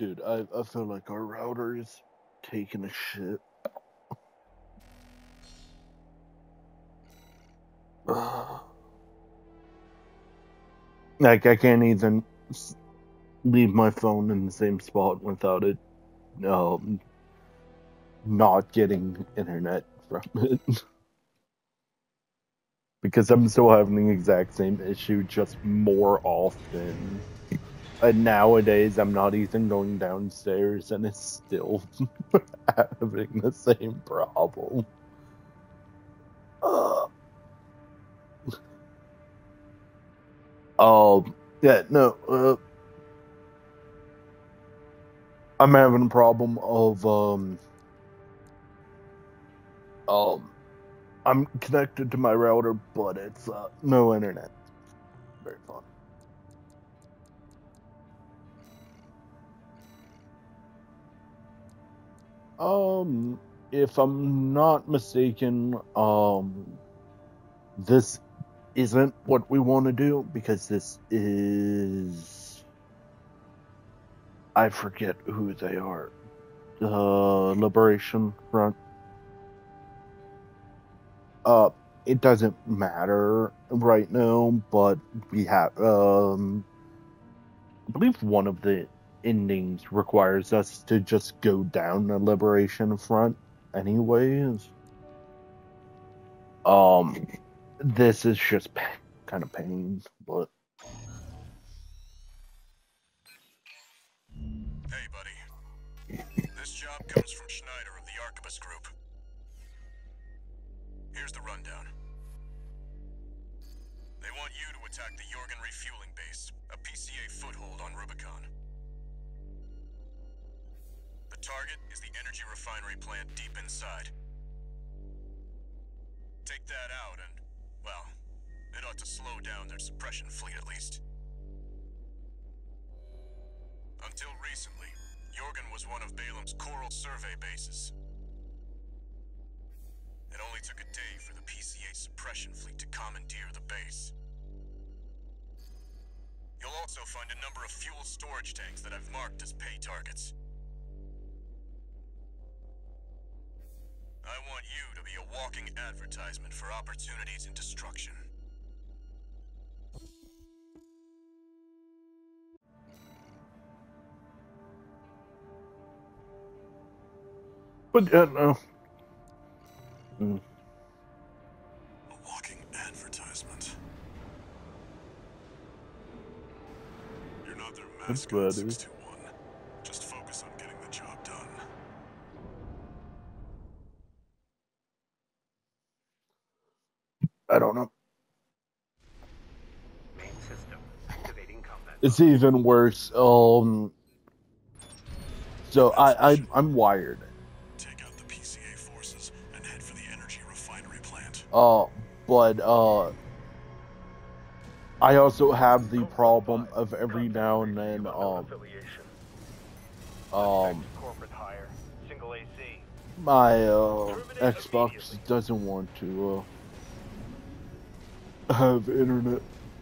Dude, I feel like our router is taking a shit. Like, I can't even leave my phone in the same spot without it not getting internet from it. Because I'm still having the exact same issue, just more often. And nowadays, I'm not even going downstairs, and it's still having the same problem. Yeah, no, I'm having a problem of, I'm connected to my router, but it's, no internet. Very fun. If I'm not mistaken, this isn't what we want to do, because this is... I forget who they are. Liberation Front. It doesn't matter right now, but we have, I believe one of the endings requires us to just go down the Liberation Front anyways. This is just kind of pain, but... Hey, buddy. This job comes from Schneider of the Arquebus Group. Here's the rundown. They want you to attack the Jorgen refueling base, a PCA foothold on Rubicon. The target is the energy refinery plant deep inside. Take that out and, well, it ought to slow down their suppression fleet at least. Until recently, Jorgen was one of Balam's Coral survey bases. It only took a day for the PCA suppression fleet to commandeer the base. You'll also find a number of fuel storage tanks that I've marked as pay targets. I want you to be a walking advertisement for opportunities in destruction. But, no. A walking advertisement. You're not their mascot, 621. Just focus on getting the job done. I don't know. Main system activating combat. It's even worse. So I'm wired. Take out the PCA forces and head for the energy refinery plant. But I also have the problem of every now and then corporate hire, single AC. my Xbox doesn't want to have internet,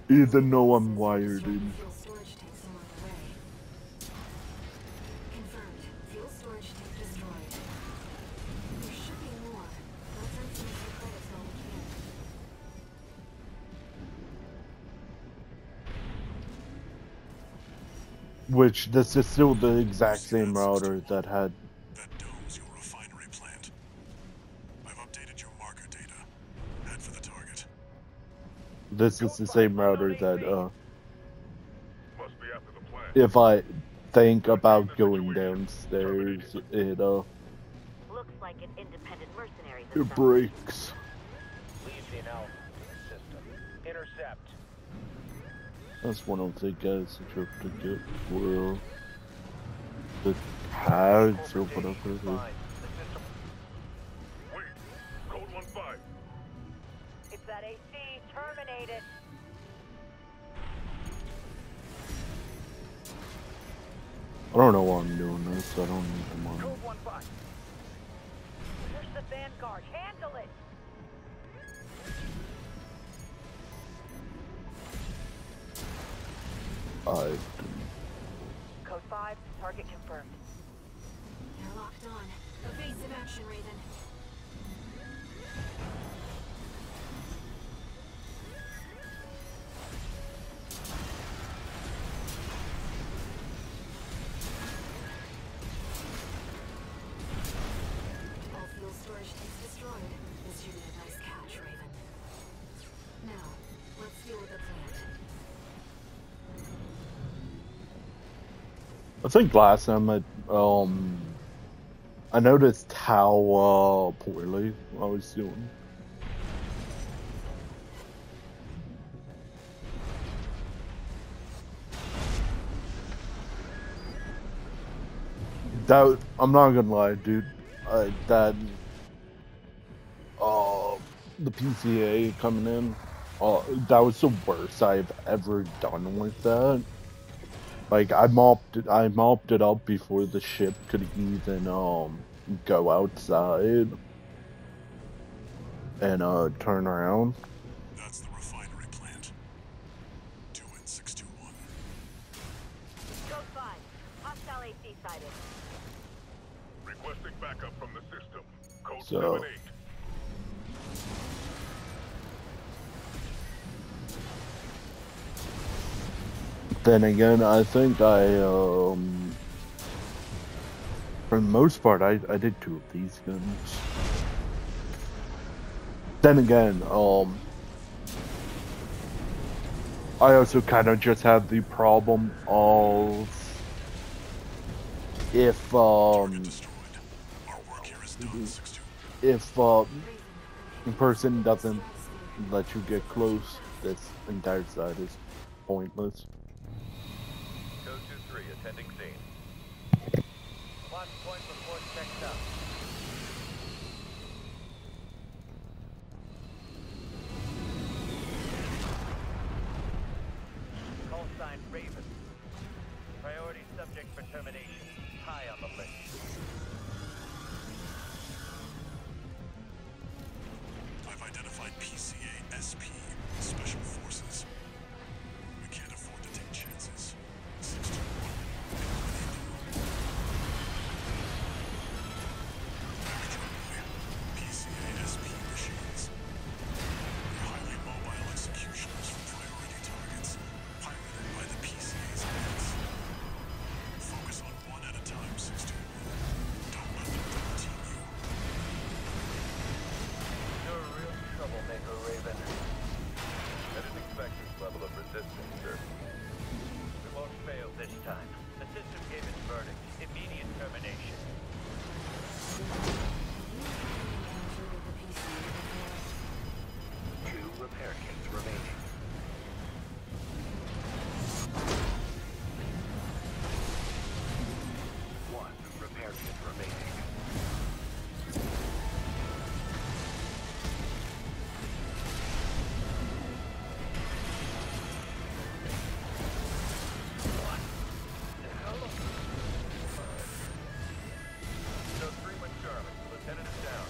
even though I'm wired in. Fuel storage tanks are on the way. Confirmed. Fuel storage tank destroyed. There should be more. Let's earn some extra credits while we can. Which, this is still the exact same router that had... That dome's your refinery plant. I've updated your marker data. Head for the target. This is the same router that, Must be after the plant. if I think about going downstairs, it Looks like an independent mercenary. it breaks. Legion Alpha system. Intercept. That's one of the guys that you have to get for the tags or whatever it is. Fine. The system. Wait, code 1-5. It's that AC. Terminate it. I don't know why I'm doing this, I don't need the money. Code 1-5. There's the Vanguard. Handle it. I Code 5, target confirmed. They're locked on. Evasive action, Raven. All fuel storage tanks destroyed. This should be a nice catch, Raven. Now, let's deal with the plant. I think last time I noticed how poorly I was doing. That I'm not gonna lie, dude. That the PCA coming in, that was the worst I've ever done with that. Like I mopped it up before the ship could even go outside and turn around. That's the refinery plant. 2N621. Code 5, hostile AC sighted. Requesting backup from the system. Code So- 78. Then again, I think for the most part, I did 2 of these guns. Then again, I also kind of just have the problem of if Target destroyed. Our work here is done, 621. if the person doesn't let you get close, this entire side is pointless. Code 2-3, attending scene. Launch point report checked out. Call sign Raven. Priority subject for termination. High on the list. I've identified PCA-SP, Special Forces. We can't afford to take chances. 621. PCA-SP machines. They're highly mobile executioners for priority targets, piloted by the PCA's heads. Focus on one at a time, 621. Don't let them double team you. You're a real troublemaker, Raven. I didn't expect this level of resistance, sir. We won't fail this time. The system gave its verdict. Immediate termination. Two repair kits remaining. One repair kit remaining. No 3 went Charlie. Lieutenant is down.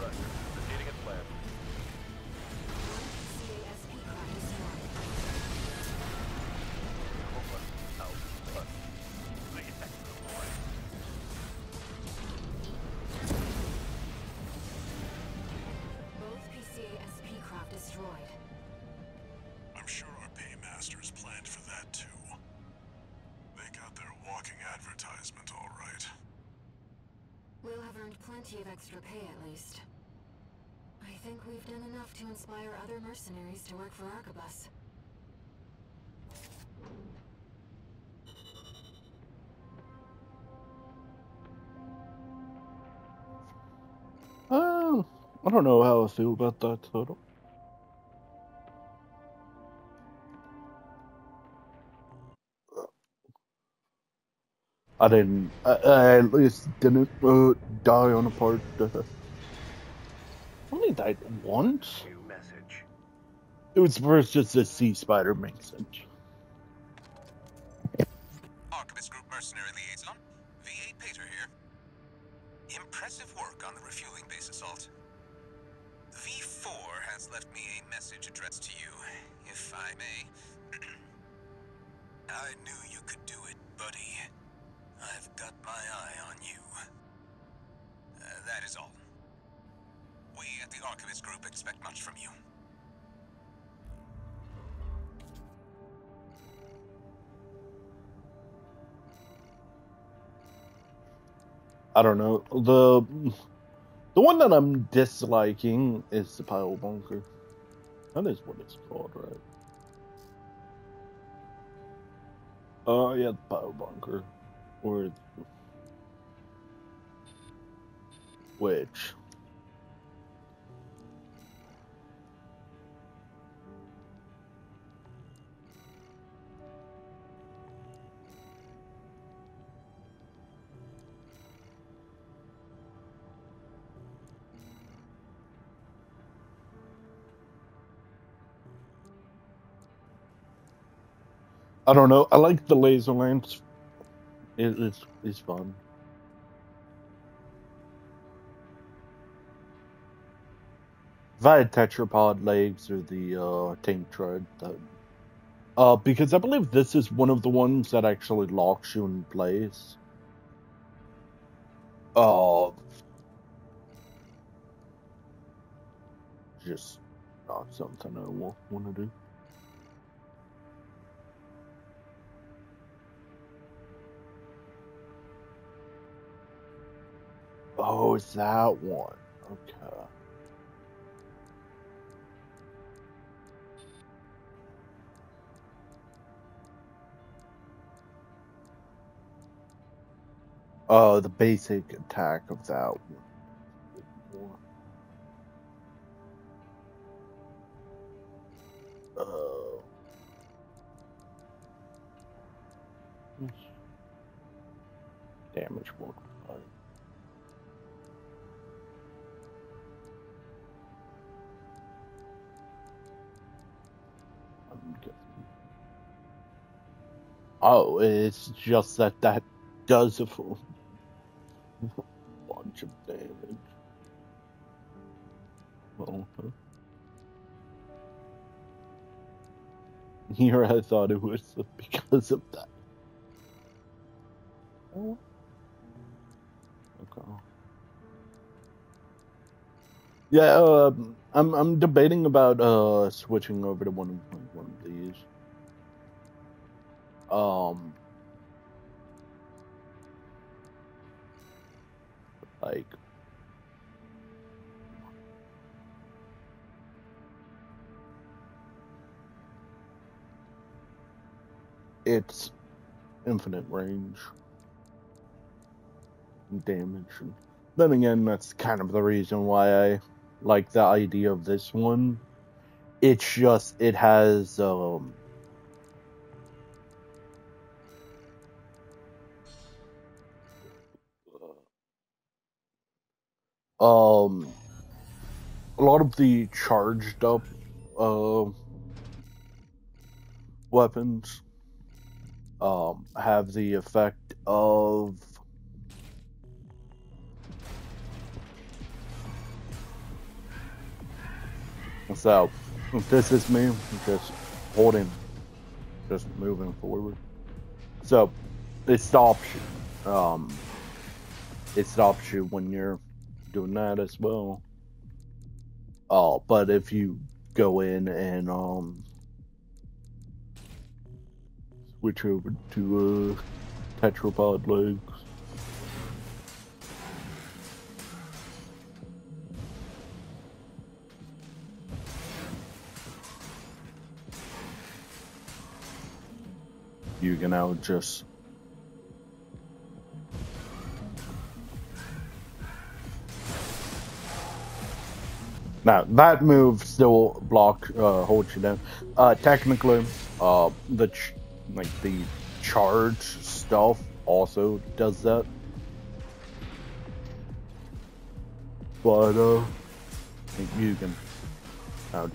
Roger. Proceeding as planned. PCA-SP craft destroyed. Out. Bring it back to the boy. Both PCA-SP craft destroyed. I'm sure our paymasters planned for that too. They got their walking advertisement all right. We'll have earned plenty of extra pay at least. I think we've done enough to inspire other mercenaries to work for Arquebus. I don't know how I feel about that total. I at least didn't die on a part. Only died once. New message. It was first just a sea spider message. Arquebus Group Mercenary Liaison, V8 Pater here. Impressive work on the refueling base assault. V4 has left me a message addressed to you, if I may. I knew you could do it, buddy. I've got my eye on you. That is all. We at the Archivist Group expect much from you. I don't know. The one that I'm disliking is the pile bunker. That is what it's called, right? Yeah, the pile bunker. Or which? I don't know. I like the laser lamps. It's fun. If I had tetrapod legs or the tank tread, because I believe this is one of the ones that actually locks you in place. Just not something I want to do. Oh, it's that one. Okay. Oh, the basic attack of that one. Damage multiplier. I'm guessing. Oh, it's just that does a full bunch of damage. Well, here I thought it was because of that. Oh. Okay. Yeah, I'm debating about switching over to one of these. Like it's infinite range and damage. And then again, that's kind of the reason why I like the idea of this one. It's just it has a lot of the charged up weapons have the effect of so this is me just holding, just moving forward. So it stops you. It stops you when you're doing that as well. But if you go in and switch over to tetrapod legs. You can now just now that move still holds you down. Technically, the charge stuff also does that. But you can now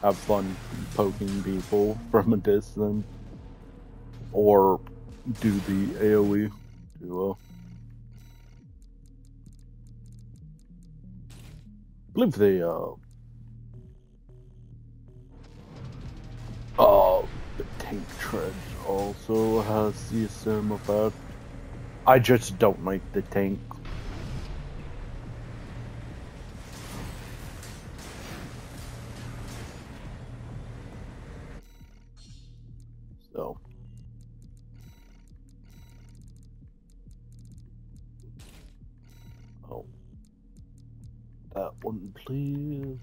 have fun poking people from a distance, or do the AoE to I believe Trench also has the same effect. I just don't like the tank. So. Oh. That one, please.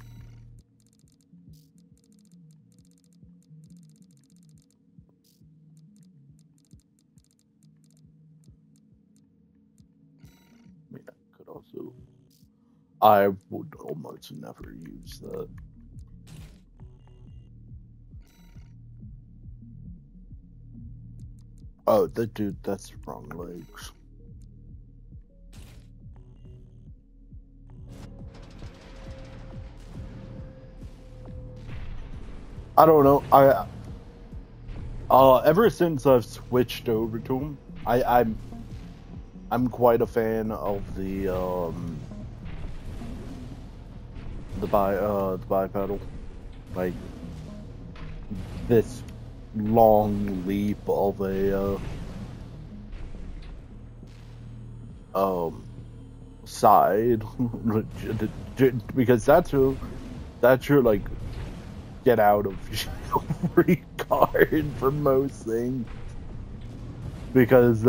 Yeah, could also. I would almost never use that. Oh, that's the wrong legs. I don't know. Ever since I've switched over to him, I'm quite a fan of the bipedal, like this long leap of a side, because that's your like get out of jail free card for most things. Because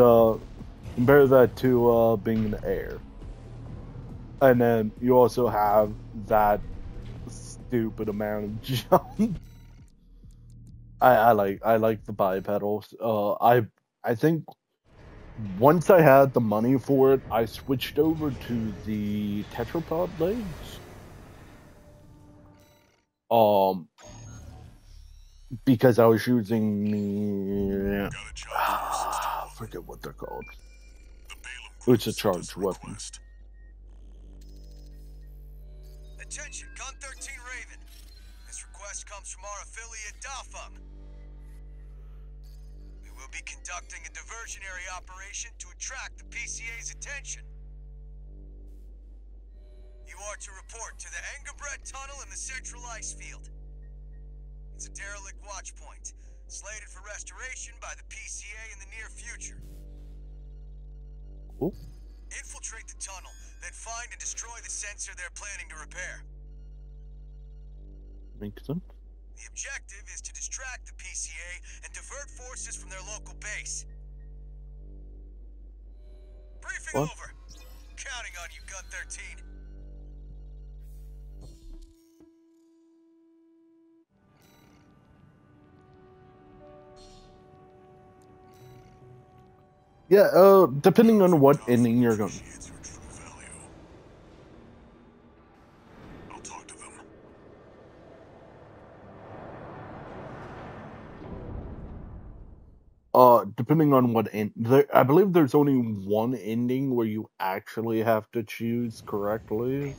compare that to being in the air, and then you also have that stupid amount of jump. I like the bipedals. I think once I had the money for it, I switched over to the tetrapod legs. Because I was using the I forget what they're called. It's a charged weapon. Attention, Gun 13 Raven. This request comes from our affiliate Dafeng. We will be conducting a diversionary operation to attract the PCA's attention. You are to report to the Engebret Tunnel in the Central Ice Field. It's a derelict watch point, slated for restoration by the PCA in the near future. Ooh. Infiltrate the tunnel, then find and destroy the sensor they're planning to repair. Makes sense. The objective is to distract the PCA and divert forces from their local base. Briefing over. Counting on you, Gun 13. Yeah, depending on what ending you're going. I'll talk to them. Depending on what end, I believe there's only one ending where you actually have to choose correctly.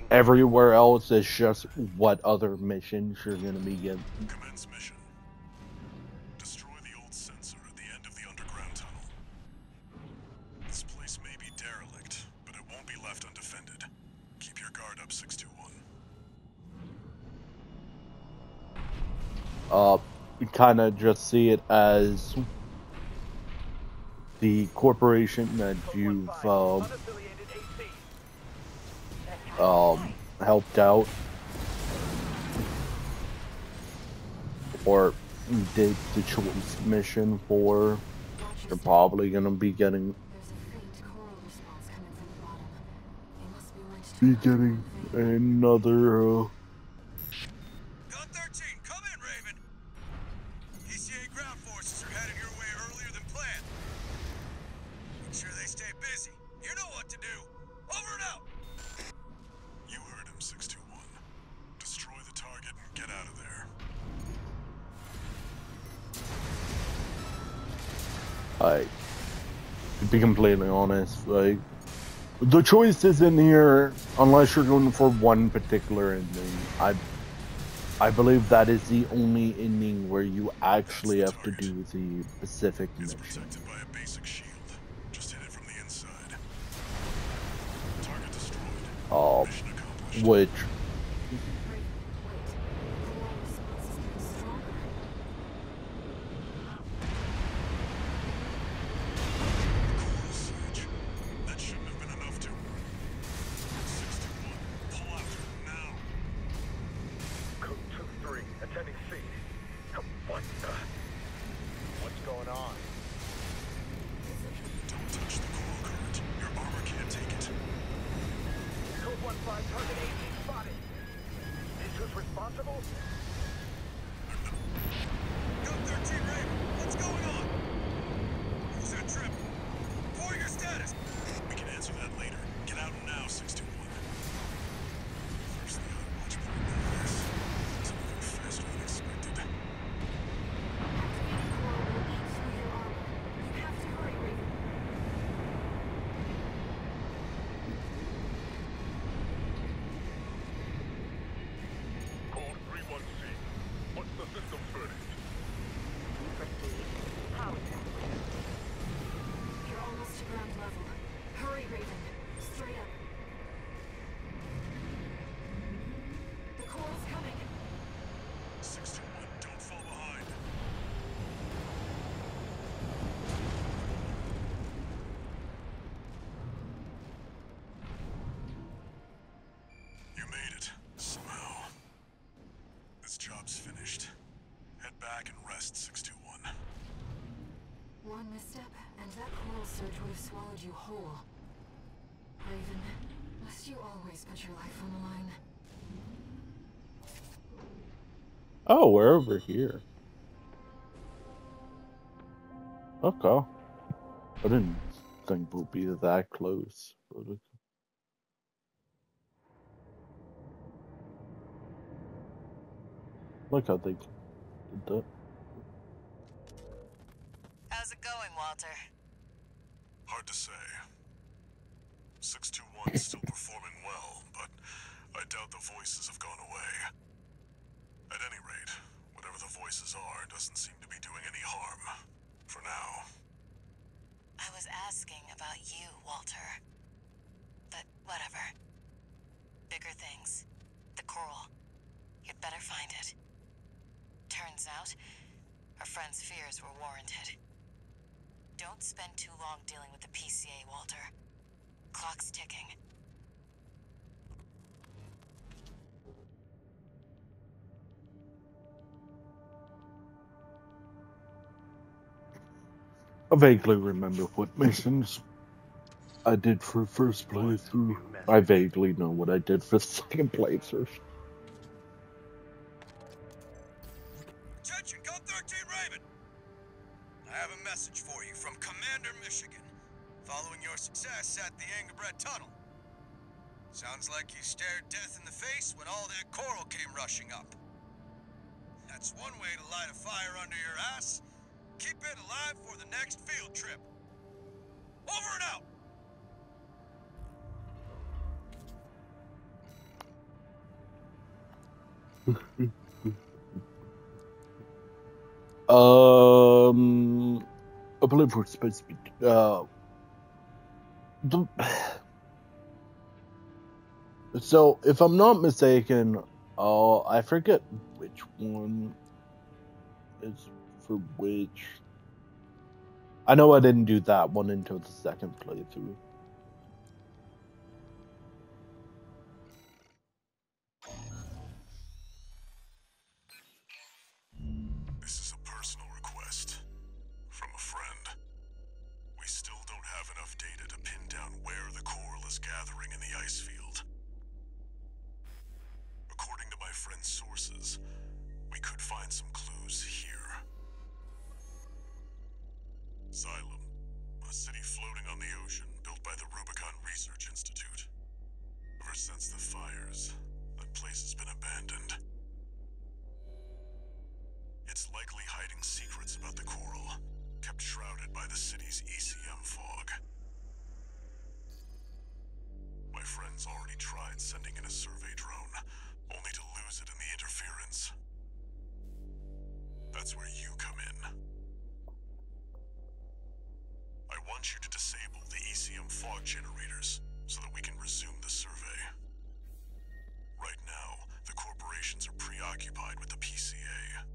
Everywhere else is just what other missions you're gonna be getting. Commence mission. Destroy the old sensor at the end of the underground tunnel. This place may be derelict, but it won't be left undefended. Keep your guard up, 621. You kind of just see it as the corporation that you've helped out or did the choice mission for. You're probably gonna be getting another Gun 13, come in, Raven. PCA ground forces are headed your way earlier than planned. Make sure they stay busy. You know what to do. Over and out. You heard him, 621. Destroy the target and get out of there. to be completely honest, like the choice is in here unless you're going for one particular ending. I believe that is the only ending where you actually have to do the specific It's mission. protected by a basic shield. Just hit it from the inside. Target destroyed. Mission accomplished. Which Identified target AT spotted. Is who's responsible? Gun 13 Raven, what's going on? Who's that trip? Warrior status! We can answer that later. Get out now, 621. First, the other watch point know this. It's moving faster than expected. Activating coral will eat through your armor. You have to hurry, Raven. Code 31C. What's the system's verdict? You're almost to ground level. Hurry, Raven. Straight up. The coral's coming. 621, don't fall behind. You made it, somehow. This job's finished. Head back and rest, 621. One misstep, and that coral surge would have swallowed you whole. Raven, must you always put your life on the line? Oh, we're over here. Okay. I didn't think we'd be that close. But look how they did that. How's it going, Walter? Hard to say. 621's still performing well, but I doubt the voices have gone away. At any rate, whatever the voices are doesn't seem to be doing any harm. For now. I was asking about you, Walter. But whatever. Bigger things. The coral. You'd better find it. Turns out, our friend's fears were warranted. Don't spend too long dealing with the PCA, Walter. Clock's ticking. I vaguely remember what missions I did for first playthrough. I vaguely know what I did for second playthrough. Attention, Gun 13 Raven! I have a message for you from Commander Michigan, following your success at the Angerbred Tunnel. Sounds like you stared death in the face when all that coral came rushing up. That's one way to light a fire under your ass. Keep it alive for the next field trip. Over and out! I believe we're supposed to be, so, if I'm not mistaken, I forget which one is for which. I know I didn't do that one until the second playthrough. This is a personal request from a friend. We still don't have enough data to pin down where the coral is gathering in the ice field. According to my friend's sources, we could find some clues here. Xylem, a city floating on the ocean built by the Rubicon Research Institute. Ever since the fires, that place has been abandoned. It's likely hiding secrets about the coral, kept shrouded by the city's ECM fog. My friend's already tried sending in a survey drone, only to lose it in the interference. That's where you come in. I want you to disable the ECM fog generators so that we can resume the survey. Right now, the corporations are preoccupied with the PCA.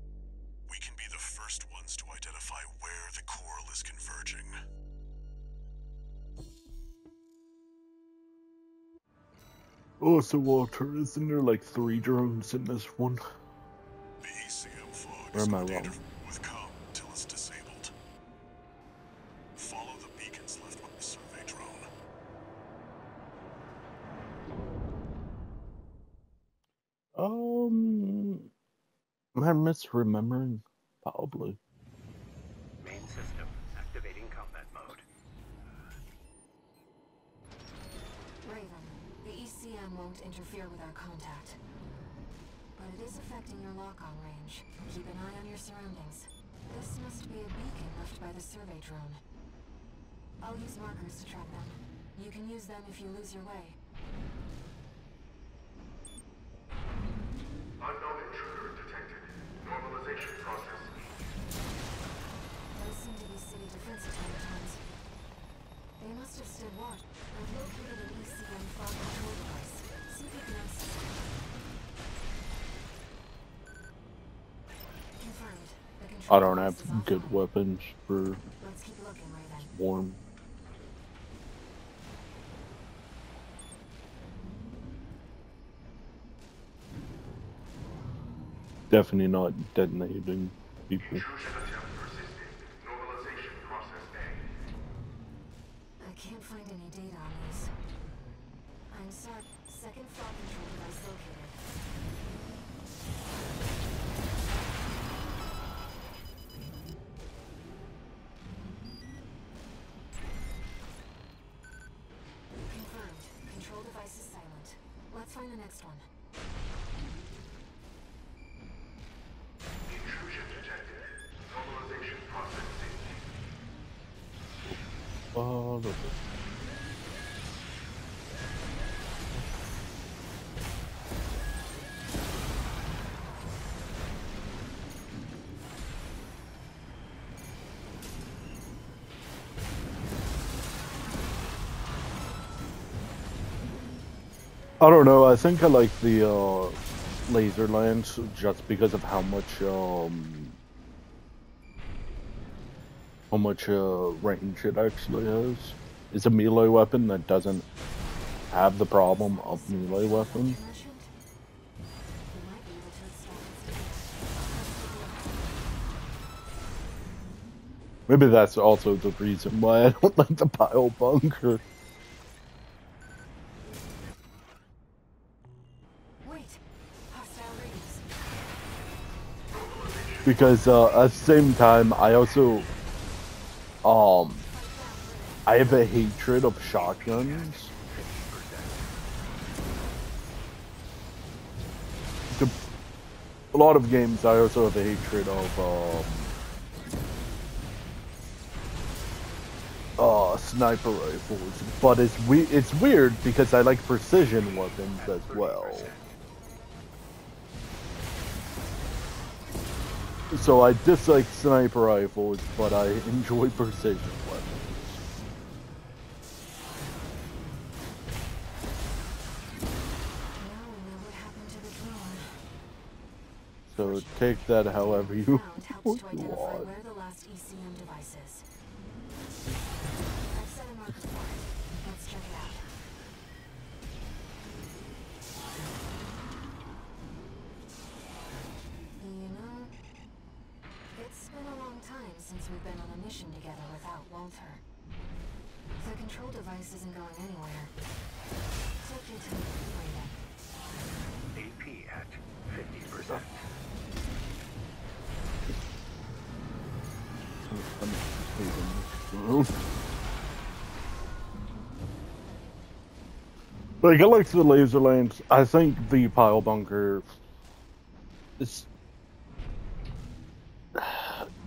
We can be the first ones to identify where the coral is converging. Oh, so Walter, isn't there like 3 drones in this one? The ECM fog Or is am I going to wrong? interfere with comm until it's disabled. Follow the beacons left with the survey drone. Am I misremembering? Probably. Main system activating combat mode. Raven, the ECM won't interfere with our contact. But it is affecting your lock-on range. Keep an eye on your surroundings. This must be a beacon left by the survey drone. I'll use markers to track them. You can use them if you lose your way. Unknown intruder detected. Normalization process. Those seem to be city defense automatons. They must have stood watch. I've located an ECM fog control device. See if you can access it. Confirmed. The control I don't have device is good offline. weapons for Let's keep looking, Raven. Swarm. Definitely not detonating people. Intrusion attempt persisting. Normalization process A. I can't find any data on these. I'm sorry. Second fog control device located. Confirmed. Control device is silent. Let's find the next one. Intrusion detected. Normalization process C. I don't know. I think I like the laser lance just because of how much range it actually has. It's a melee weapon that doesn't have the problem of melee weapons. You mentioned? We might be able to install it. Maybe that's also the reason why I don't like the pile bunker. Wait! Hostile radius. Because at the same time, I also I have a hatred of shotguns. A lot of games, I also have a hatred of sniper rifles, but it's weird because I like precision weapons as well. So I dislike sniper rifles, but I enjoy precision weapons. Now we know what happened to the drone. So take that however you Found helps to identify want. where the last ECM device is. I've set a marker for it. Let's check it out. You know, it's been a long time since we've been on a mission together without Walter. The control device isn't going anywhere. Take your time, Raven. AP at 50%. Like, I like the laser lance. I think the pile bunker is...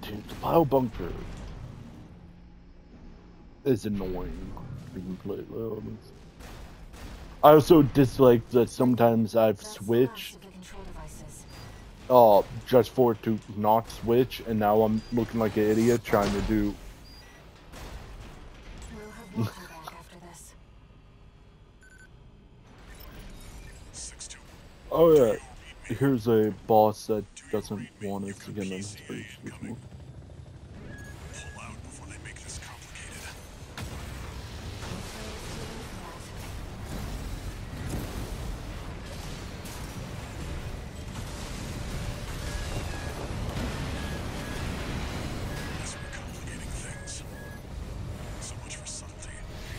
Dude, the pile bunker is annoying, to be completely honest. I also dislike that sometimes I've That's the last switched of the control devices. just for it to not switch, and now I'm looking like an idiot trying to do... We'll have Walter back after this. 6-2. Oh yeah, here's a boss that doesn't want us to get in his face. Pull out before they make this complicated. As we're complicating things. So much for subtlety.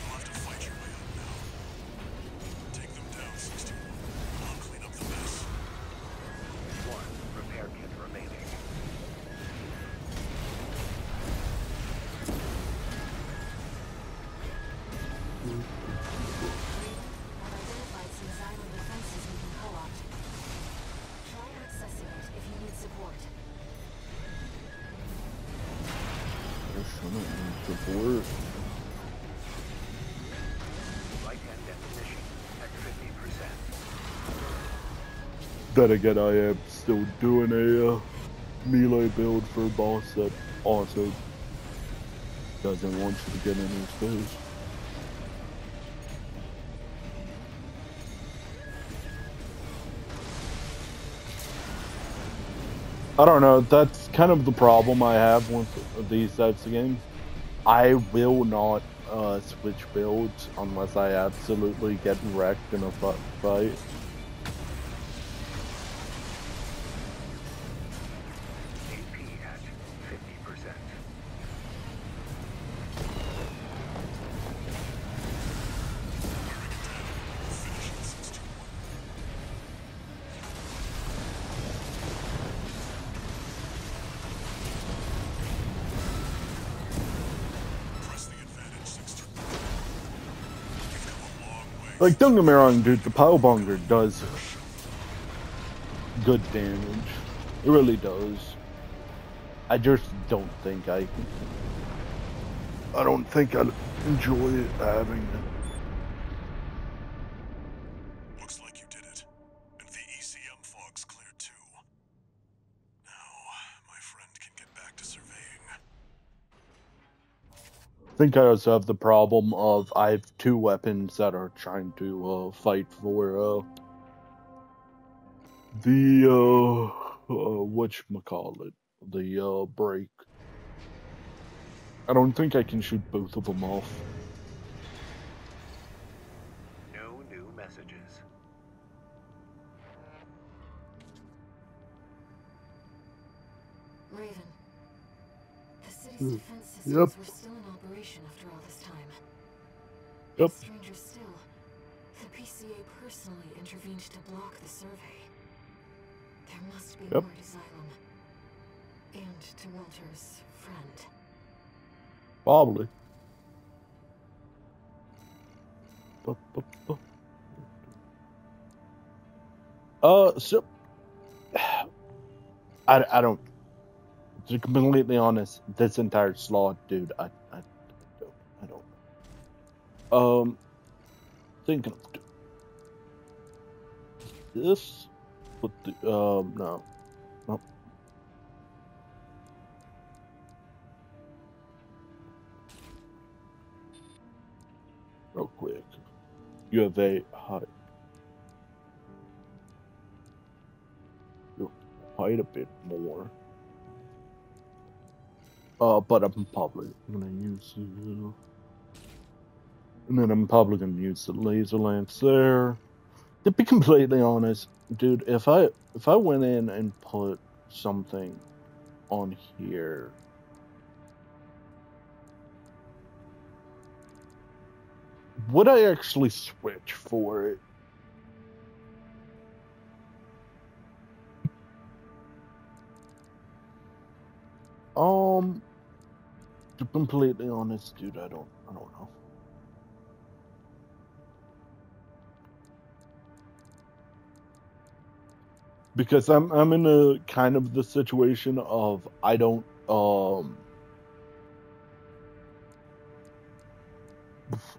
You'll have to fight your way up now. Take them down, 61. I'll clean up the mess. for it. Light and deposition at 50%. Then again, I am still doing a melee build for a boss that also doesn't want you to get in his face. I don't know, that's kind of the problem I have with these types of games. I will not switch builds unless I absolutely get wrecked in a fight. AP at 50%. Press the advantage 6-2. You've come a long way. Like, don't get me wrong, dude, the Powbonger does good damage. It really does. I just don't think I don't think I'd enjoy having it. Looks like you did it. And the ECM fog's cleared too. Now, my friend can get back to surveying. I think I also have the problem of I have two weapons that are trying to fight for the whatchamacallit, the break. I don't think I can shoot both of them off. No new messages. Raven, the city's defense systems Yep. were still in operation after all this time. Yep. Stranger still, the PCA personally intervened to block the survey. There must be Yep. more to Xylem. And to Walter's friend. Probably. So I don't. To be completely honest, this entire slot, dude, I don't. Thinking of this, but the no. Real quick, you have a height. You height a bit more. But I'm probably gonna use and then I'm probably gonna use the laser lamps there. To be completely honest, dude, if I went in and put something on here, would I actually switch for it? To be completely honest, dude, I don't know. Because I'm in a kind of the situation of I don't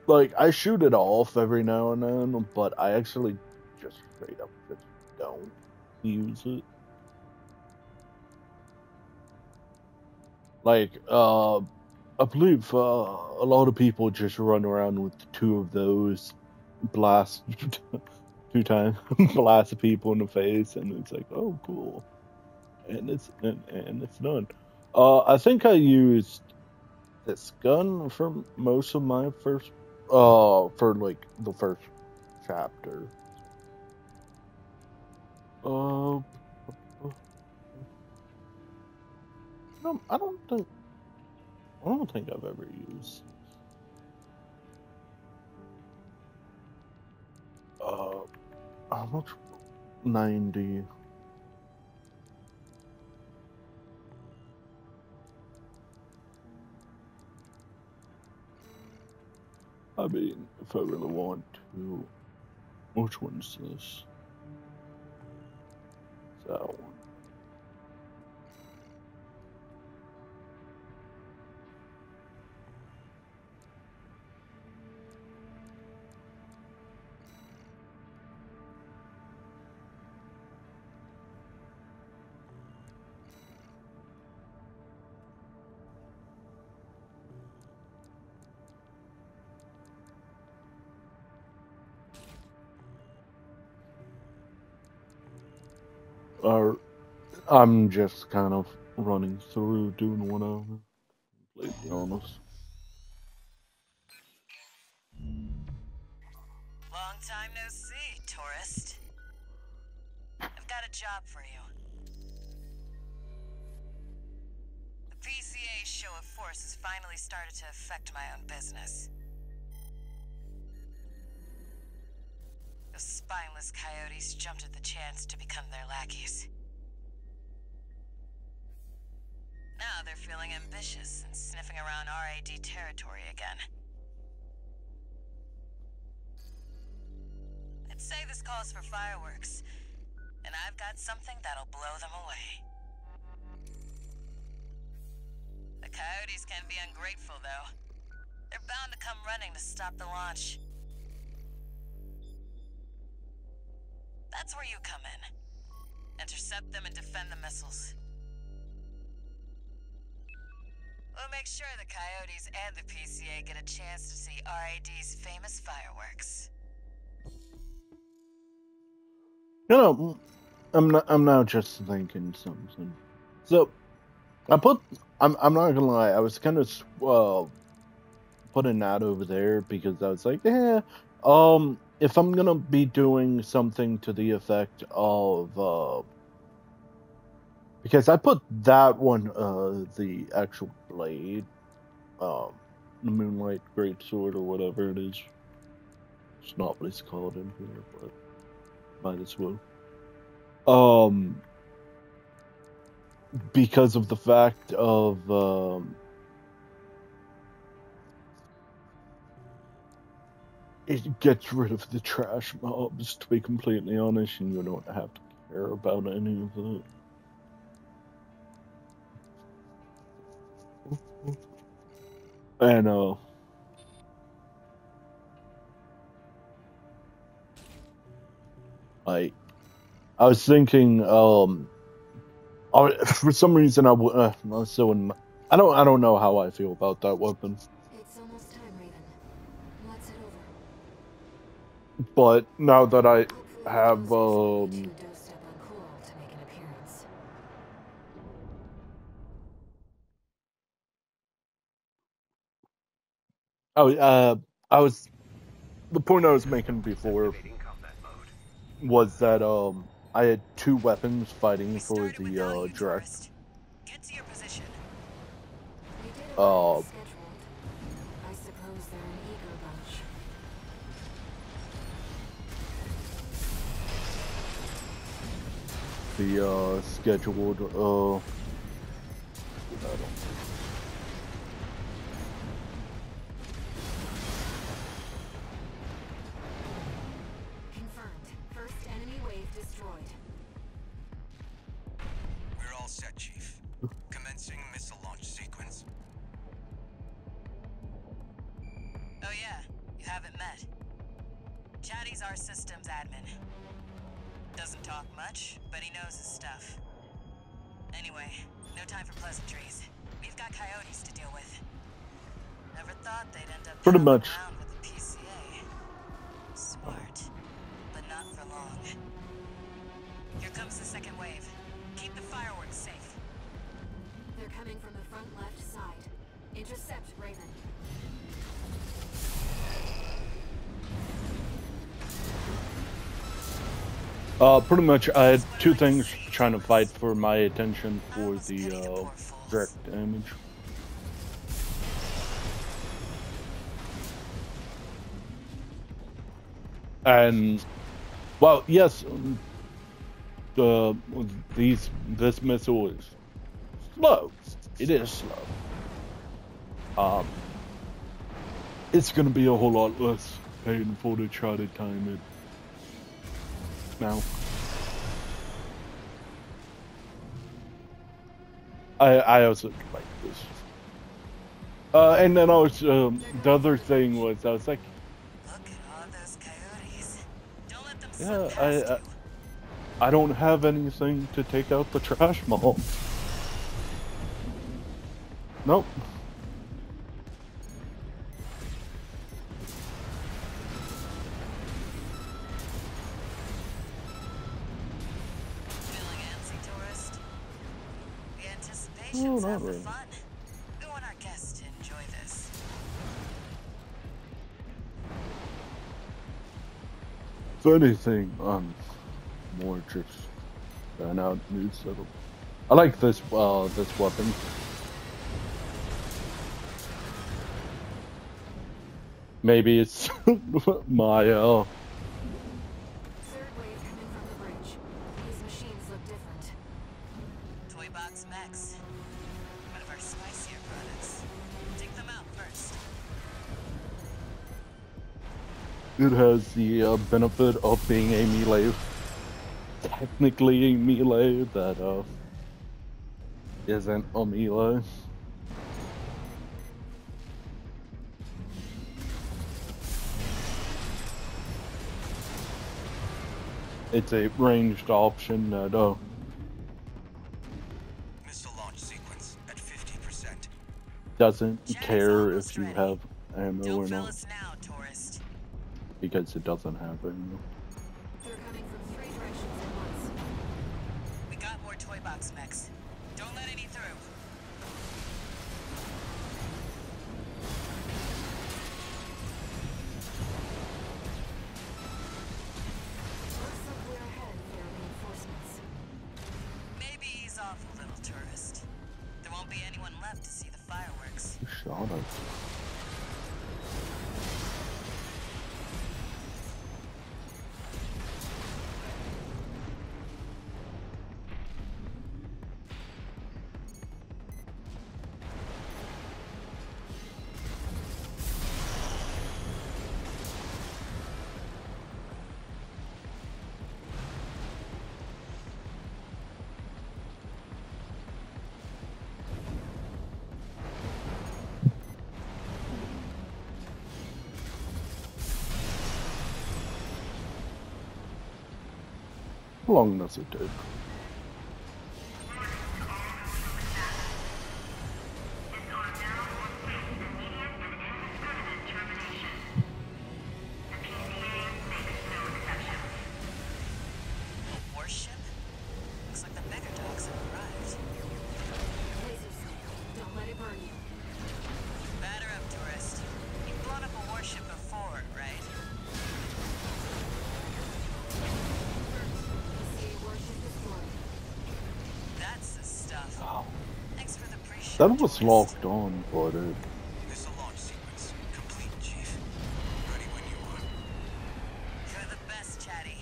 like I shoot it off every now and then, but I actually just straight up just don't use it. Like I believe a lot of people just run around with two of those blast 2 times blast people in the face, and it's like, oh cool, and it's done. I think I used this gun for most of my first for like the first chapter. No, I don't think I've ever used how much 90. I mean, if I really want to, which one's this? That one. I'm just kind of running through, doing whatever. Completely honest. Long time no see, tourist. I've got a job for you. The PCA's show of force has finally started to affect my own business. Those spineless coyotes jumped at the chance to become their lackeys. Now they're feeling ambitious and sniffing around RAD territory again. I'd say this calls for fireworks, and I've got something that'll blow them away. The coyotes can be ungrateful, though. They're bound to come running to stop the launch. That's where you come in. Intercept them and defend the missiles. We'll make sure the coyotes and the PCA get a chance to see RAD's famous fireworks. You know, I'm now just thinking something. So, I'm not gonna lie, I was kind of putting that over there because I was like, yeah, if I'm gonna be doing something to the effect of, because I put that one, the actual blade, the Moonlight Greatsword or whatever it is. It's not what it's called in here, but might as well. Because of the fact of, it gets rid of the trash mobs, to be completely honest, and you don't have to care about any of that. And, I was thinking, for some reason I was so I don't know how I feel about that weapon. It's almost time, Raven. Let's head over. But now that I Hopefully have, those take a doorstep on Coral to make an appearance. the point I was making before was that, I had two weapons fighting for Started the, without you, direct. tourist. Get to your position. They did Uh, arrive as scheduled. I suppose they're an eager bunch. the, scheduled, Confirmed. First enemy wave destroyed. We're all set, Chief. Commencing missile launch sequence. Oh yeah, you haven't met. Chatty's our systems admin. Doesn't talk much, but he knows his stuff. Anyway, no time for pleasantries. We've got coyotes to deal with. Never thought they'd end up Pretty palling much. around with the PCA. Smart, but not for long. Here comes the second wave. Keep the fireworks safe. They're coming from the front left side. Intercept, Raven. pretty much I had two things trying to fight for my attention for the, direct damage. And, well, yes, this missile is slow. It is slow. It's gonna be a whole lot less painful to try to time it now. I also like this. And then I was, the other thing was, I was like, Look at all those coyotes. Don't let them yeah, slip past you. I don't have anything to take out the trash mob. Nope. Filling in Celebrations, not have the really. fun. We want our guests to enjoy this. If anything, more just than out new setup. I like this this weapon. Maybe it's my Third wave coming from the bridge. These machines look different. Toy Box Max. One of our spicier products. Take them out first. it has the benefit of being a melee, technically a melee that isn't a melee. It's a ranged option that Missile launch sequence at 50%. doesn't Jet's care almost if you ready. have ammo Don't or fail not, us now, tourist. because it doesn't have ammo. They're coming from 3 directions at once. We got more Toy Box Mechs. Don't let any through. Looks like we're ahead of their reinforcements. Maybe ease off a little, tourist. There won't be anyone left to see the fireworks. Who shot us? How long does it take? A warship? Looks like the bigger dogs have arrived. Laser sight. Don't let it burn you. Batter up, tourist. You've blown up a warship before, right? ECA warship destroyed. That's the stuff. Oh, Thanks for the pre-show, that was tourist. locked on, but it. Missile launch sequence complete, Chief. Ready when you are. You're the best, Chatty.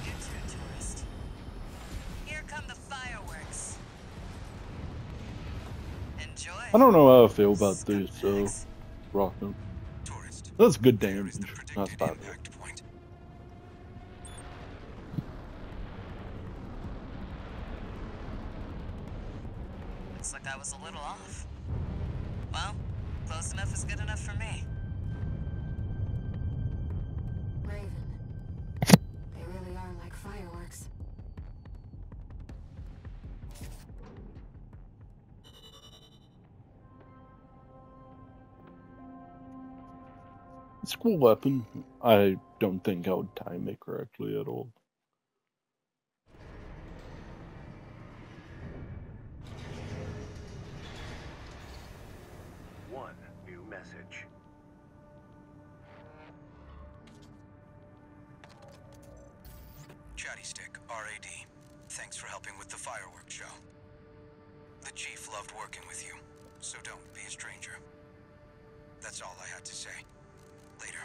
You too, tourist. Here come the fireworks. Enjoy. I don't know how I feel about this Scumbags. rocket. Tourist. That's good There damage. is the That's predicted bad. impact point. Looks like I was a little off. Well, close enough is good enough for me. Raven. They really are like fireworks. It's a cool weapon. I don't think I would time it correctly at all. One new message. Chatty Stick, RAD. Thanks for helping with the fireworks show. The Chief loved working with you, so don't be a stranger. That's all I had to say. Later.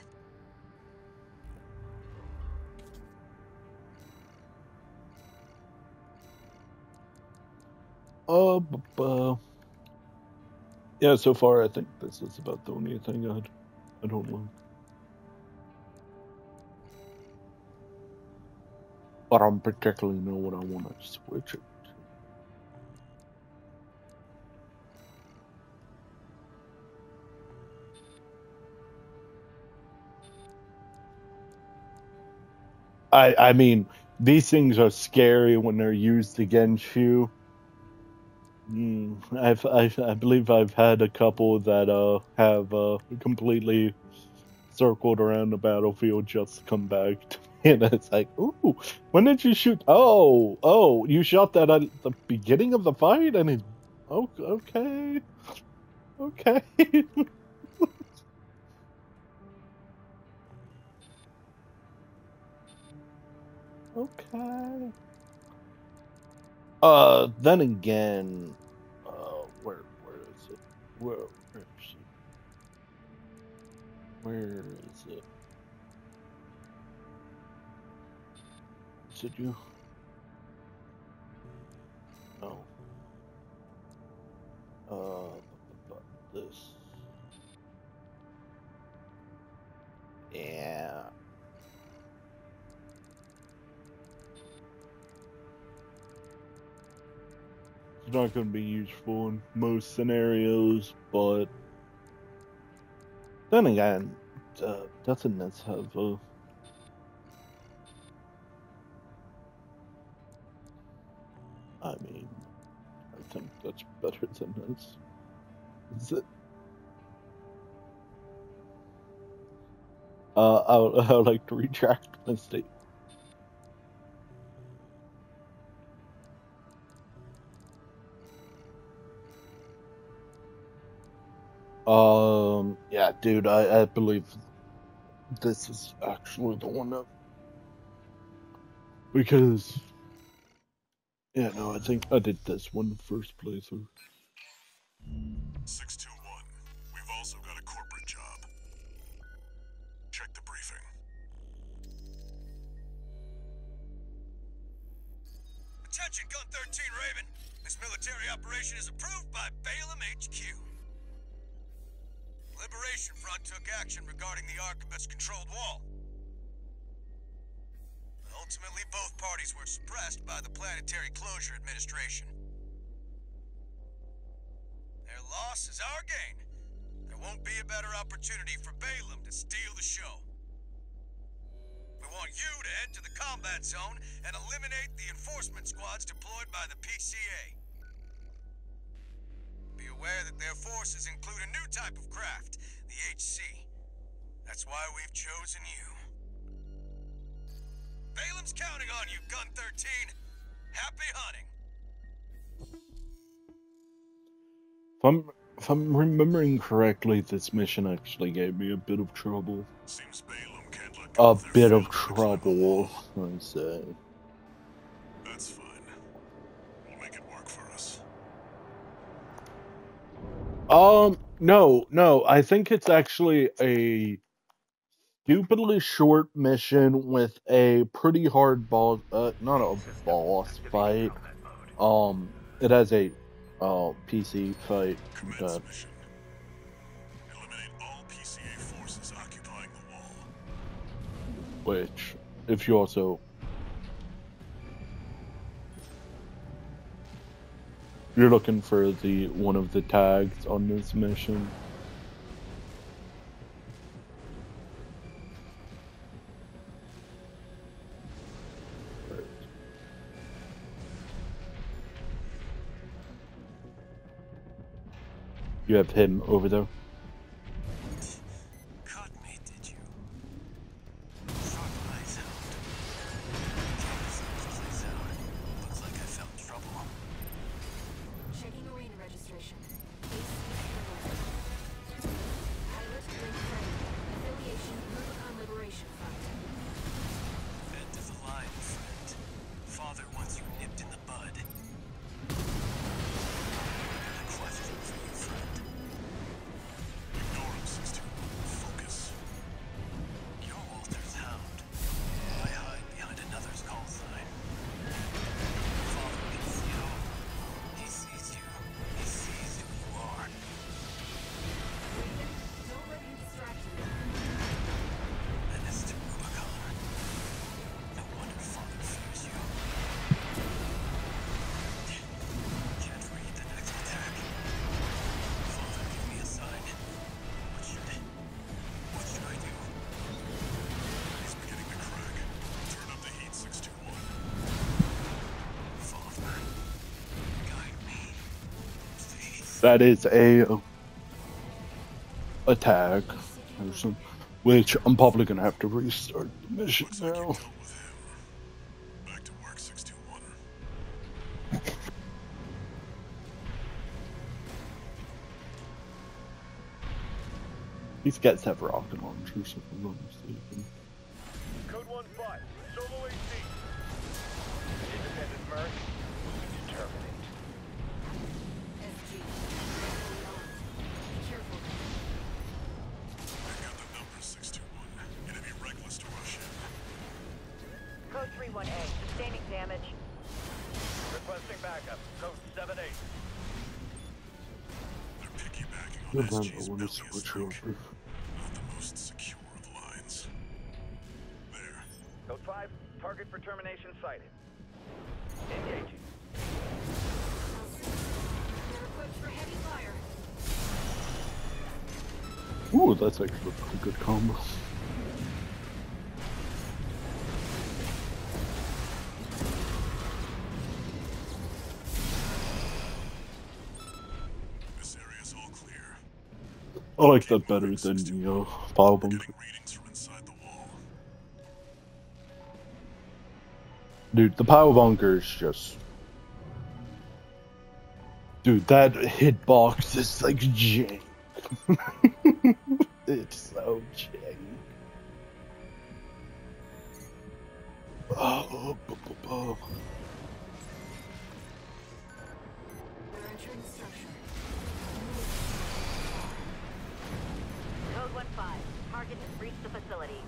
Yeah, so far I think this is about the only thing I don't like. But I don't particularly know what I want to switch it to. I mean, these things are scary when they're used against you. I believe I've had a couple that have completely circled around the battlefield just come back to me, and it's like, ooh, when did you shoot? Oh, you shot that at the beginning of the fight, and it, Okay. Okay. Okay. Then again, where is it? Where is it? Where is it? Is it you? No. This. Yeah. It's not going to be useful in most scenarios, but then again, doesn't this have a... I mean, I think that's better than this. Is it? I would like to retract my statement. Yeah, dude, I believe this is actually the one that... Because... Yeah, no, I think I did this one first playthrough. 621. We've also got a corporate job. Check the briefing. Attention, Gun 13 Raven. This military operation is approved by Balaam HQ. Liberation Front took action regarding the Arquebus-controlled wall. Ultimately, both parties were suppressed by the Planetary Closure Administration. Their loss is our gain. There won't be a better opportunity for Balaam to steal the show. We want you to head to the combat zone and eliminate the enforcement squads deployed by the PCA. Be aware that their forces include a new type of craft, the HC. That's why we've chosen you. Balaam's counting on you, Gun 13. Happy hunting. If I'm remembering correctly, this mission actually gave me a bit of trouble. Seems Balaam can't let go A of their bit of failed to climb the wall. trouble, I say. That's fine. We'll make it work for us. No, I think it's actually a stupidly short mission with a pretty hard boss, not a boss fight. It has a, PC fight. Commence mission. Eliminate all PCA forces occupying the wall. Which, if you also... You're looking for the one of the tags on this mission. You have him over there. Caught me, did you? Front eyes out. Plays out. Looks like I felt trouble. Checking arena registration. Pilot Link Frame. Affiliation Rubicon Liberation Front. End of the line, friend. Father wants you nipped in the bud. A question for you, friend. Ignore him, 621. Focus. You're Walter's hound. I hide behind another's call sign. Father can see you. He sees you. He sees who you are. Don't let him distract you. Menace to Rubicon. No wonder Father fears you. Can't read the next attack. Father, give me a sign. What should I do? He's beginning to crack. Turn up the heat, 621. Father, guide me. Please. That is a tag, which I'm probably gonna have to restart the mission Looks like you now. dealt with him. Back to work, 621. These guys have rocket launchers, if I'm not mistaken. Code 1-5, Solo AC. Independent Merc, moving to terminate. SG. Be careful. I've got the number 621. It'd be reckless to rush in. Code 31A, sustaining damage. Requesting backup. Code 7-8. They're piggybacking on Remember SG's when it's Bellius switch link. over. Not the most secure of lines. There. Code 5, target for termination sighted. Engaging. They're equipped for heavy fire. Ooh, that's actually a pretty good combo. This area's all clear. I like that better than the power bunker. Getting readings from inside the wall. Dude, the power bunker is just... Dude, that hitbox is like jank. It's so jank. Oh, They're entering the structure. Code 1-5, target has breached the facility.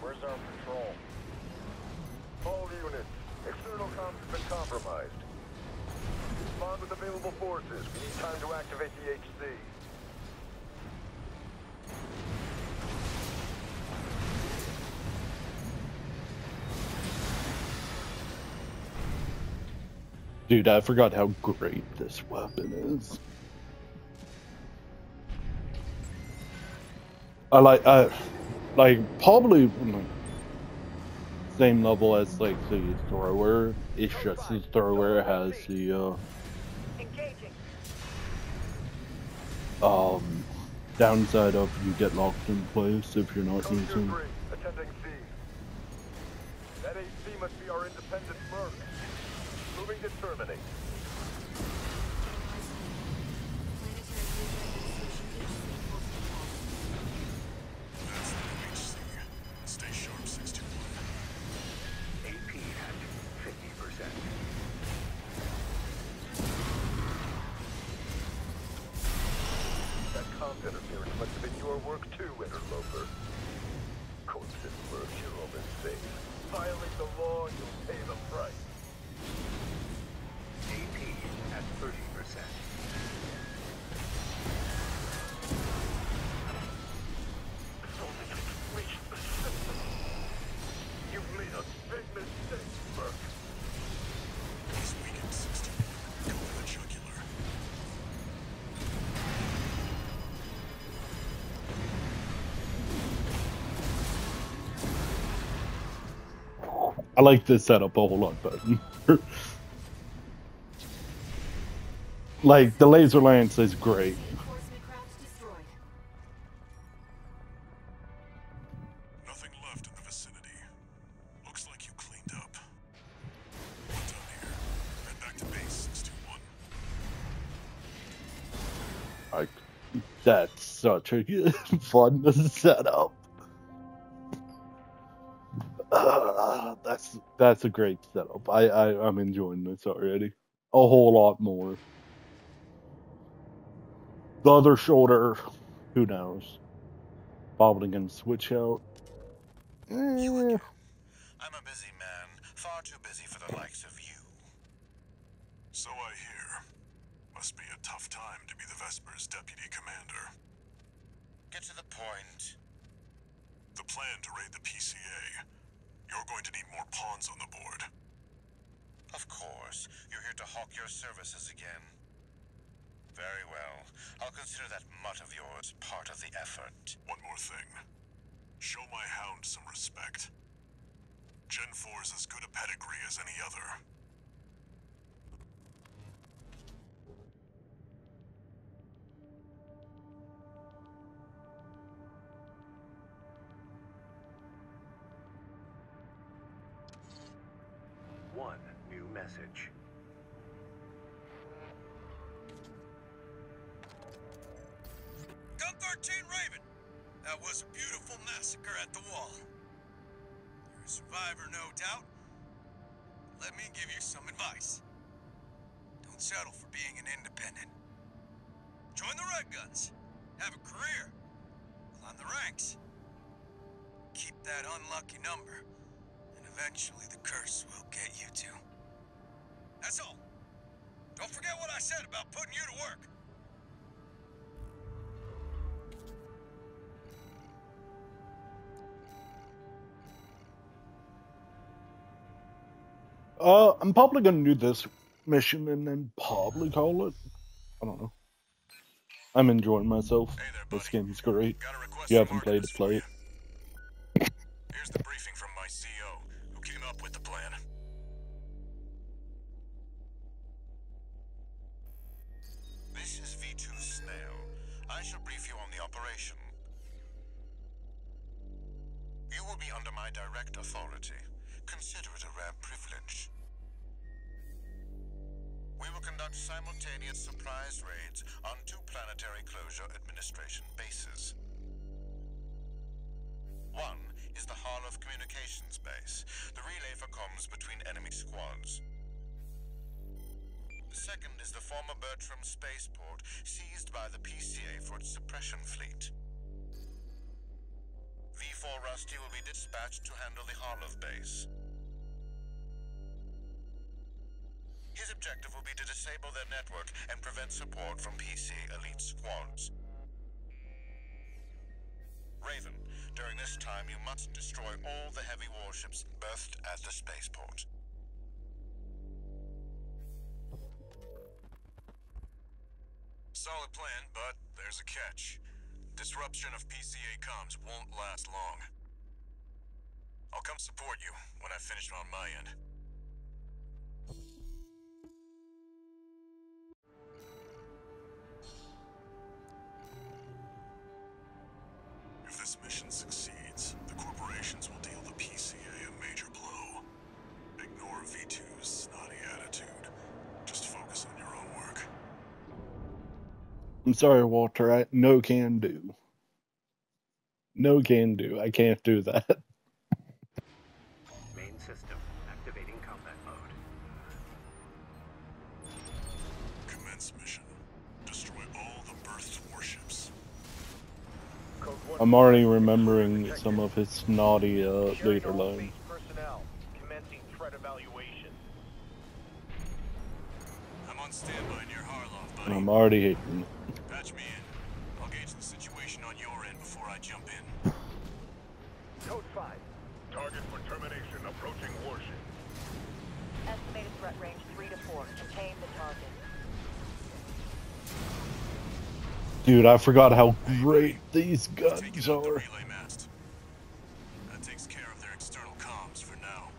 Where's our patrol? All units, external comms has been compromised. Respond with available forces. We need time to activate the HC. Dude, I forgot how great this weapon is. I like probably like, same level as like the thrower. It's just the thrower has the Engaging. downside of you get locked in place if you're not Code using. 2-3, attending C. That HC must be our independent Merc. Moving to terminate. That's the HC. Stay sharp, 621. AP at 50%. That comms interference must have been your work too, Interloper. Corpses Merc, you're almost safe. Violate the law, you'll pay the price. AP at 30%. You've made a big mistake, Merc. He's weakened, 621. Go for the jugular. I like this setup a whole lot better. Like the laser lance is great. Reinforcement craft destroyed. Nothing left in the vicinity. Looks like you cleaned up. We're done here. Head back to base, 621. Like that's such a fun setup. That's a great setup. I'm enjoying this already. A whole lot more. The other shoulder, who knows? Bobbling and switch out. You again. I'm a busy man, far too busy for the likes of you. So I hear. Must be a tough time to be the Vesper's deputy commander. Get to the point. The plan to raid the PCA. You're going to need more pawns on the board. Of course, you're here to hawk your services again. Very well. I'll consider that mutt of yours part of the effort. One more thing. Show my hound some respect. Gen 4's as good a pedigree as any other. One new message. Come 13 Raven. That was a beautiful massacre at the wall. You're a survivor, no doubt. Let me give you some advice. Don't settle for being an independent. Join the Red Guns. Have a career. Climb the ranks. Keep that unlucky number. And eventually the curse will get you too. That's all. Don't forget what I said about putting you to work. I'm probably gonna do this mission and then probably call it. I don't know. I'm enjoying myself. Hey there, This buddy. game's great. Got a request If you from haven't played it, Artemis play it. for you. Here's the briefing from my CO, who came up with the plan. This is V2 Snail. I shall brief you on the operation. You will be under my direct authority. Consider it a rare privilege. We will conduct simultaneous surprise raids on 2 Planetary Closure Administration bases. One is the Hall of Communications base, the relay for comms between enemy squads. The second is the former Bertram spaceport, seized by the PCA for its suppression fleet. V4 Rusty will be dispatched to handle the Harlov base. His objective will be to disable their network and prevent support from PC elite squads. Raven, during this time you must destroy all the heavy warships berthed at the spaceport. Solid plan, but there's a catch. Disruption of PCA comms won't last long. I'll come support you when I've finished on my end. If this mission succeeds, the corporations will deal the PCA a major blow. Ignore V2's snotty attitude. Just focus on your own work. I'm sorry, Walter. No can do. No can do. I can't do that. Main system activating combat mode. Commence mission. Destroy all the berthed warships. Code 1. I'm already remembering some of his snotty later lines. Personnel commencing threat evaluation. I'm on standby near Harlov, buddy. I'm already hating it. Patch me in. I'll gauge the situation on your end before I jump in. Code 5. Target for termination approaching warship. Estimated threat range 3 to 4. Contain the target. Dude, I forgot how great these Take guns it out the are. relay mast. That takes care of their external comms for now.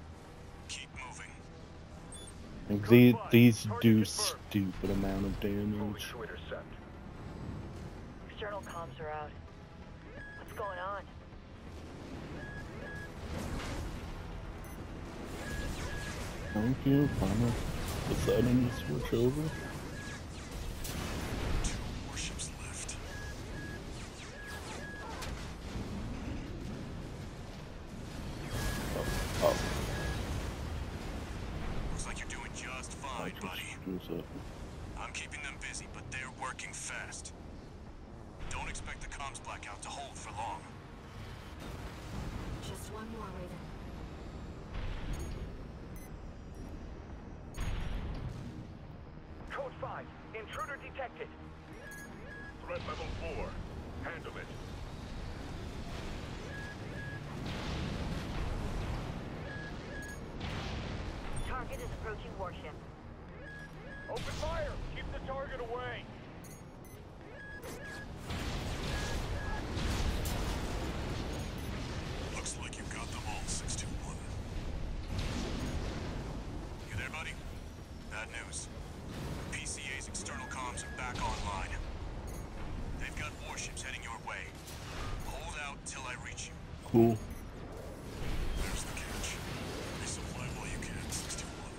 Keep moving. Like, these do stupid amount of damage. To intercept. External comms are out. What's going on? Thank you. Finally, put that in the switch over. 2 warships left. Oh, Looks like you're doing just I fine, buddy. just do that. I'm keeping them busy, but they're working fast. Don't expect the comms blackout to hold for long. Just one more, Raven. Code 5. Intruder detected. Threat level 4. Handle it. Target is approaching warship. Open fire! Keep the target away! Looks like you've got them all, 621. You there, buddy? Bad news. PCA's external comms are back online. They've got warships heading your way. Hold out till I reach you. Cool. There's the catch. Resupply while you can, 621.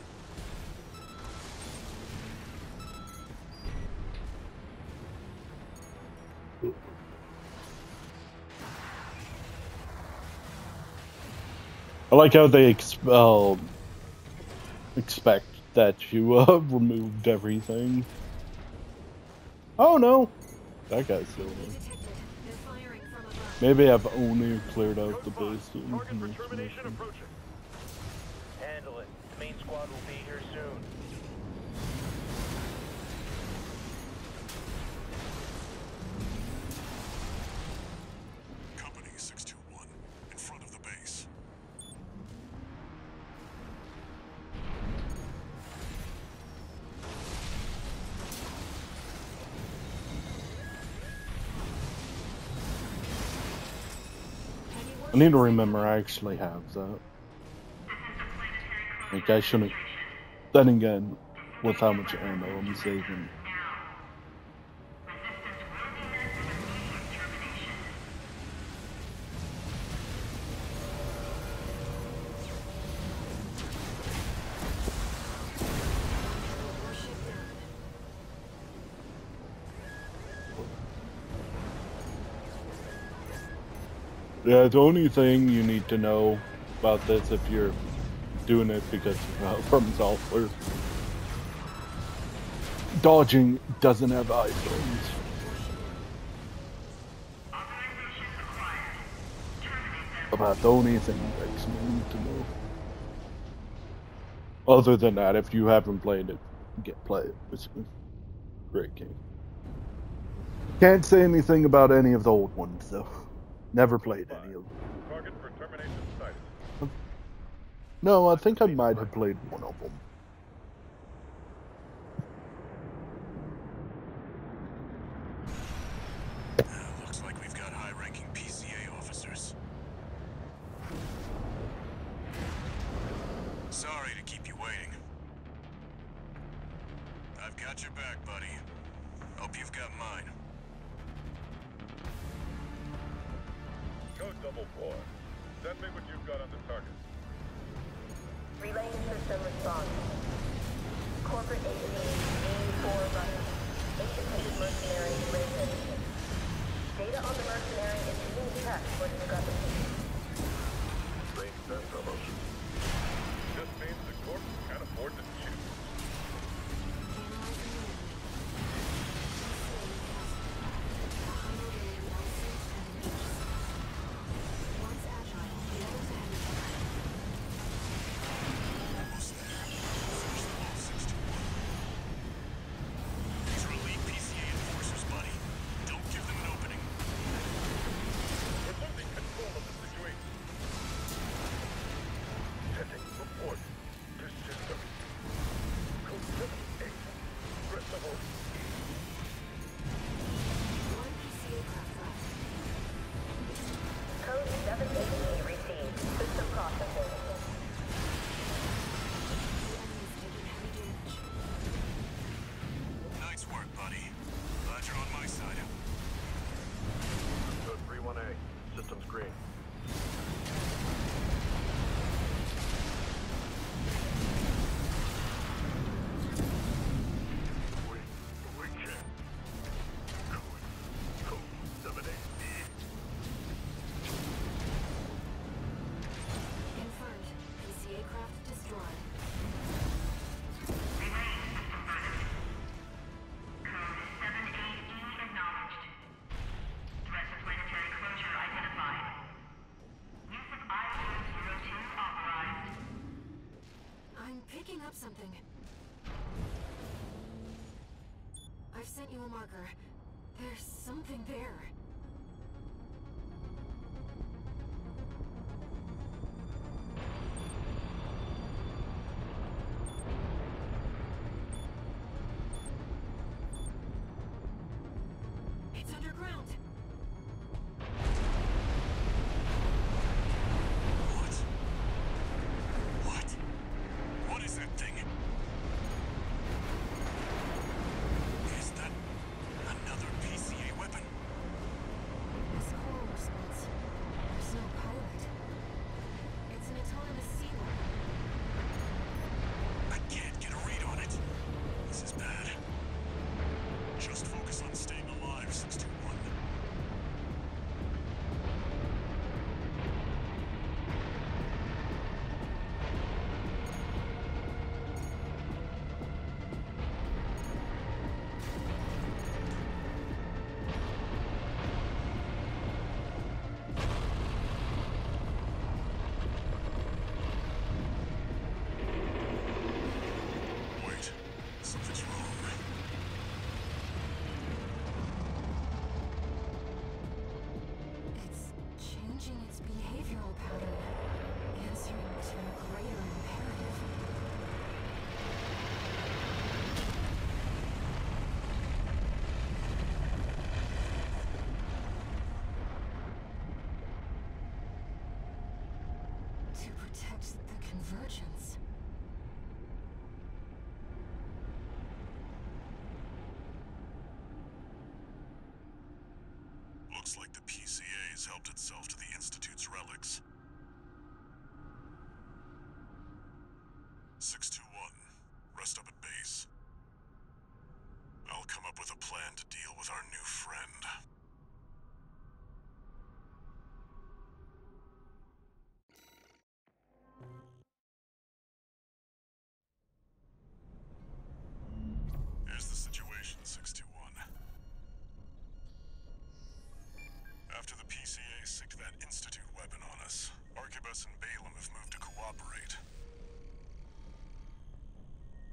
I like how they expect that you removed everything. Oh no! That guy's still there. They're firing from above. Maybe I've only cleared out the base. Target for termination approaching. Handle it. The main squad will be here soon. Company 621, in front of the base. I need to remember I actually have that. Like, I shouldn't. Then again, with how much ammo I'm saving. Yeah, the only thing you need to know about this if you're doing it because from software, dodging doesn't have items. About the only thing you actually need to know. Other than that, if you haven't played it, play it. It's a great game. Can't say anything about any of the old ones though. Never played any of them. Target for termination sighted. No, I think I might have played one of them. Looks like we've got high-ranking PCA officers. Sorry to keep you waiting. I've got your back, buddy. Hope you've got mine. Code 4. Send me what you've got on the target. Relaying system response. Corporate agency V4 runner. Executed mercenary Raven. Data on the mercenary is being checked for discrepancy. Range that promotion. Just means the corp can't afford to shoot. These are elite PCA enforcers, buddy. Don't give them an opening. We're losing control of the situation. Sending report to system. Code 78. Press the hold. Code 780 received. System processing. Nice work, buddy. Glad you're on my side. Code 31A. Systems green. We can't. Code 78B. Confirmed. PCA craft destroyed. I'm picking up something. I've sent you a marker. There's something there. It's underground. What? What is that thing? Is that another PCA weapon? protect the Convergence. Looks like the PCA's helped itself to the Institute's relics. 621, rest up at base. I'll come up with a plan to deal with our new friend. Here's the situation, 621. After the PCA sicked that Institute weapon on us, Arquebus and Balaam have moved to cooperate.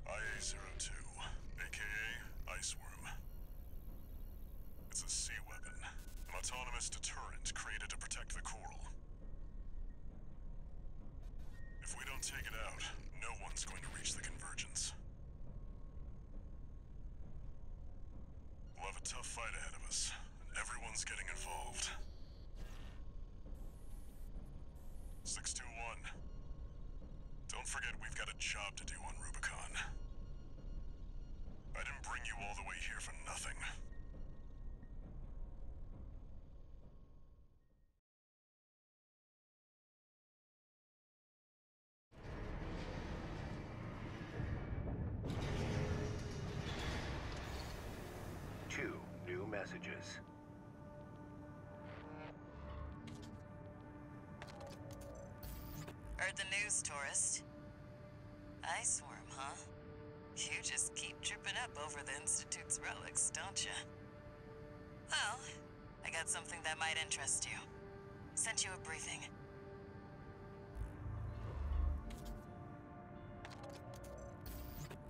IA-02, aka Iceworm. It's a sea weapon, an autonomous deterrent created to protect the coral. If we don't take it out, no one's going to reach the Convergence. We'll have a tough fight ahead of us, and everyone's getting involved. 621. Don't forget we've got a job to do on Rubicon. I didn't bring you all the way here for nothing. Two new messages. Heard the news, tourist. Iceworm, huh? You just keep tripping up over the Institute's relics, don't you? Well, I got something that might interest you. Sent you a briefing.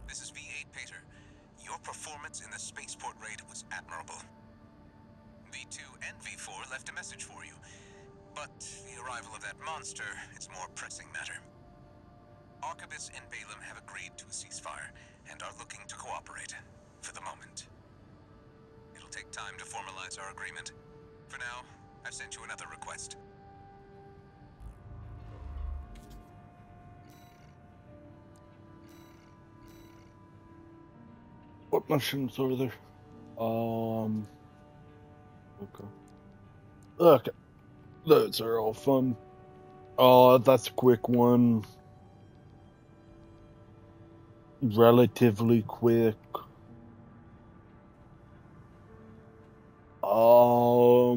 This is V8 Pater. Your performance in the spaceport raid was admirable. V2 and V4 left a message for you. But the arrival of that monster is a more pressing matter. Arquebus and Balaam have agreed to a ceasefire and are looking to cooperate, for the moment. It'll take time to formalize our agreement. For now, I've sent you another request. What missions are there? Okay. Okay. Those are all fun. That's a quick one. Relatively quick. I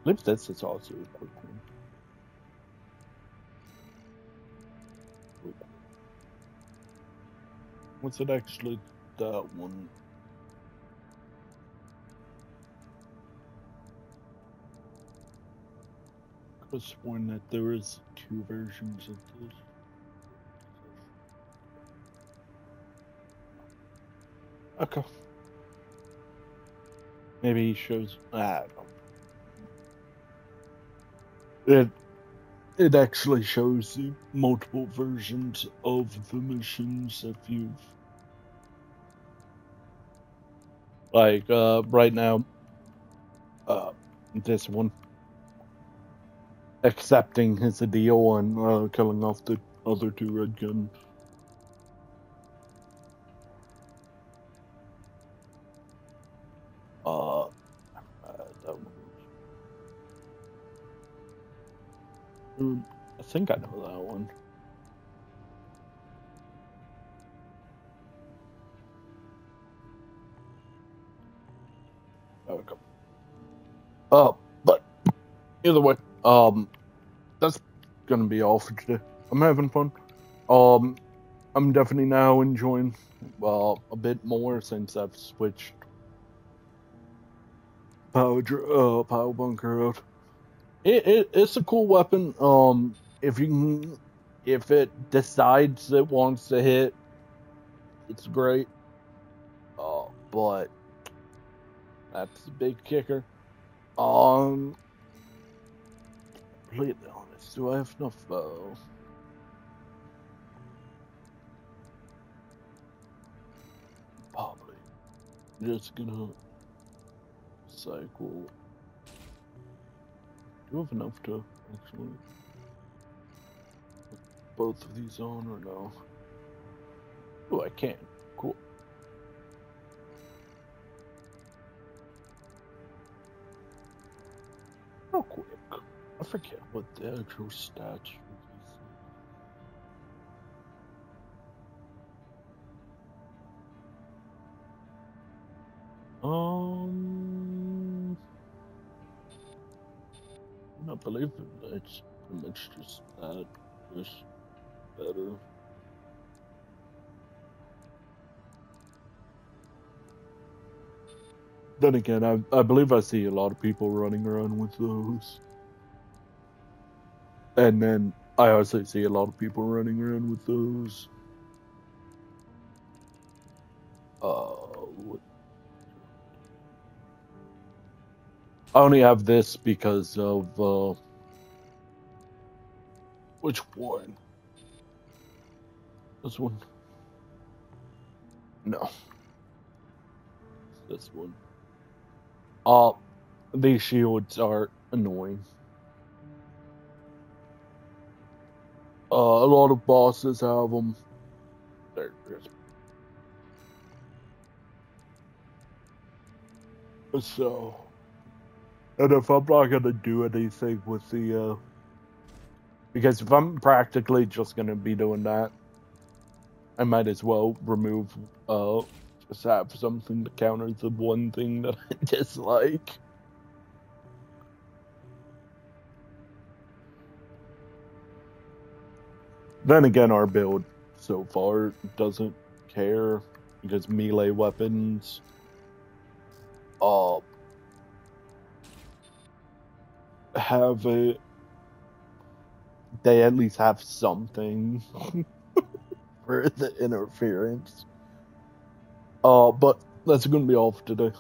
believe this is also a quick one. What's it actually? That one. I could have sworn that there was two versions of this. Okay. Maybe he shows. I don't know. It actually shows the multiple versions of the missions if you've like right now this one accepting his deal and killing off the other two red guns. That one. I think I know that one. There we go. But either way, that's gonna be all for today. I'm having fun. I'm definitely now enjoying a bit more since I've switched power bunker out. It's a cool weapon. If it decides it wants to hit, it's great. But that's the big kicker. Completely honest, do I have enough bow? Probably. Just gonna cycle. Do you have enough to actually put both of these on or no? Oh, I can. Cool. Real quick, I forget what the actual stats should be. I believe it's pretty much just that, just better. Then again, I believe I see a lot of people running around with those. And then I also see a lot of people running around with those. What? I only have this because of, which one? This one? No. This one. These shields are annoying. A lot of bosses have them. There's so, and if I'm not gonna do anything with the, because if I'm practically just gonna be doing that, I might as well remove, just have something to counter the one thing that I dislike. Then again, our build so far doesn't care because melee weapons have a, they at least have something for the interference. But that's gonna be all for today.